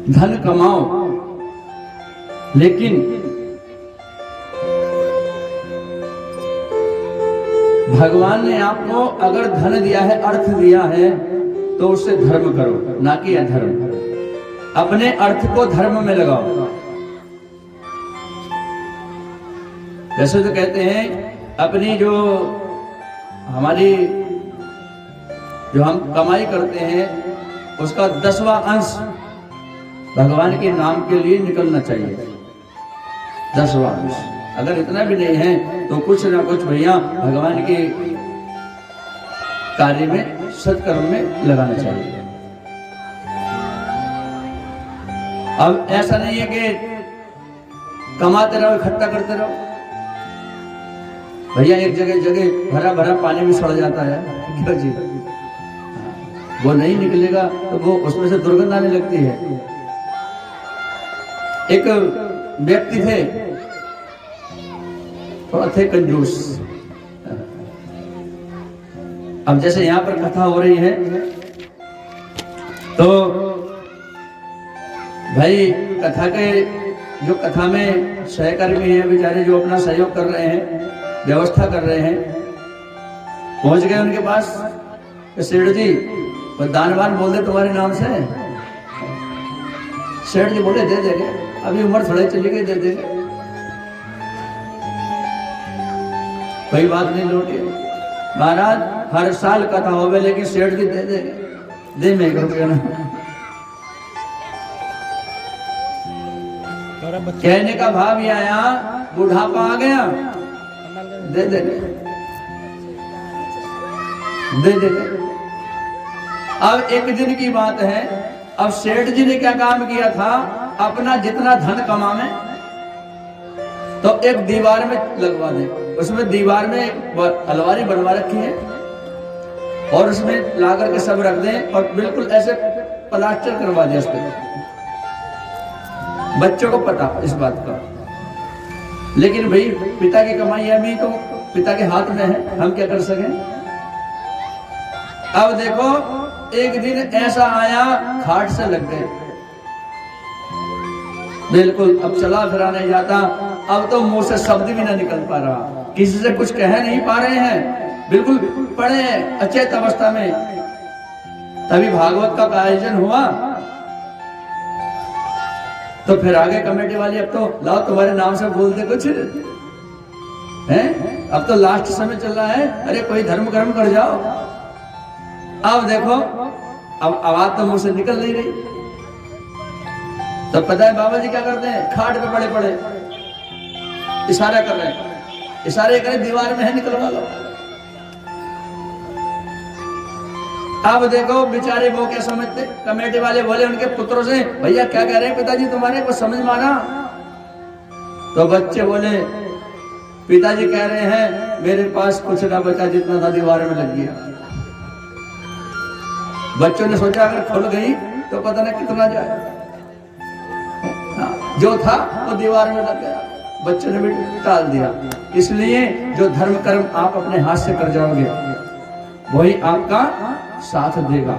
धन कमाओ, लेकिन भगवान ने आपको अगर धन दिया है, अर्थ दिया है, तो उससे धर्म करो, ना कि अधर्म। अपने अर्थ को धर्म में लगाओ। वैसे तो कहते हैं अपनी जो हमारी जो हम कमाई करते हैं उसका 10वां अंश भगवान के नाम के लिए निकलना चाहिए। 10वां अंश अगर इतना भी नहीं है तो कुछ ना कुछ भैया भगवान के कार्य में, सत्कर्म में लगाना चाहिए। अब ऐसा नहीं है कि कमाते रहो, इकट्ठा करते रहो। भैया एक जगह भरा भरा पानी में सड़ जाता है, क्यों जी? वो नहीं निकलेगा तो वो उसमें से दुर्गंध आने लगती है। एक व्यक्ति थे, थोड़ा थे कंजूस। अब जैसे यहाँ पर कथा हो रही है तो भाई कथा के जो कथा में सहकर्मी हैं बेचारे, जो अपना सहयोग कर रहे हैं, व्यवस्था कर रहे हैं, पहुंच गए उनके पास। सेठ जी दानवान बोल दे तुम्हारे नाम से। सेठ जी बोले दे देंगे, अभी उम्र थोड़ी चली गई, दे देंगे, कोई बात नहीं, लौटिए। महाराज हर साल कथा होवे लेकिन सेठ जी दे देंगे, दे मैं रुपया ना। कहने का भाव ये आया, बुढ़ापा आ गया, दे देंगे, दे देंगे। अब एक दिन की बात है, अब सेठ जी ने क्या काम किया था, अपना जितना धन कमावे तो एक दीवार में लगवा दे। उसमें दीवार में एक अलमारी बनवा रखी है और उसमें ला करके सब रख दें और बिल्कुल ऐसे प्लास्टर करवा दिया उस पर। बच्चों को पता इस बात का, लेकिन भाई पिता की कमाई अभी तो पिता के हाथ में है, हम क्या कर सकें। अब देखो एक दिन ऐसा आया, खाट से लग गए, बिल्कुल अब चला फिरा नहीं जाता। अब तो मुंह से शब्द भी ना निकल पा रहा, किसी से कुछ कह नहीं पा रहे हैं, बिल्कुल पड़े हैं अचेत अवस्था में। तभी भागवत का आयोजन हुआ तो फिर आगे कमेटी वाली, अब तो लाओ तुम्हारे नाम से बोल दे कुछ हैं, अब तो लास्ट समय चल रहा है, अरे कोई धर्म कर्म कर जाओ। अब देखो अब आवाज तो मुंह से निकल नहीं रही, तो पता है बाबा जी क्या करते हैं, खाट पे पड़े पड़े इशारा कर रहे हैं, इशारे करें दीवार में है, निकलवा लो। अब देखो बेचारे वो क्या समझते, कमेटी वाले बोले उनके पुत्रों से, भैया क्या कह रहे हैं पिताजी तुम्हारे, को समझ में आना। तो बच्चे बोले पिताजी कह रहे हैं मेरे पास कुछ ना बचा, जितना था दीवार में लग गया। बच्चों ने सोचा अगर खुल गई तो पता नहीं कितना जाए, जो था वो दीवार में लग गया, बच्चों ने भी टाल दिया। इसलिए जो धर्म कर्म आप अपने हाथ से कर जाओगे वही आपका साथ देगा।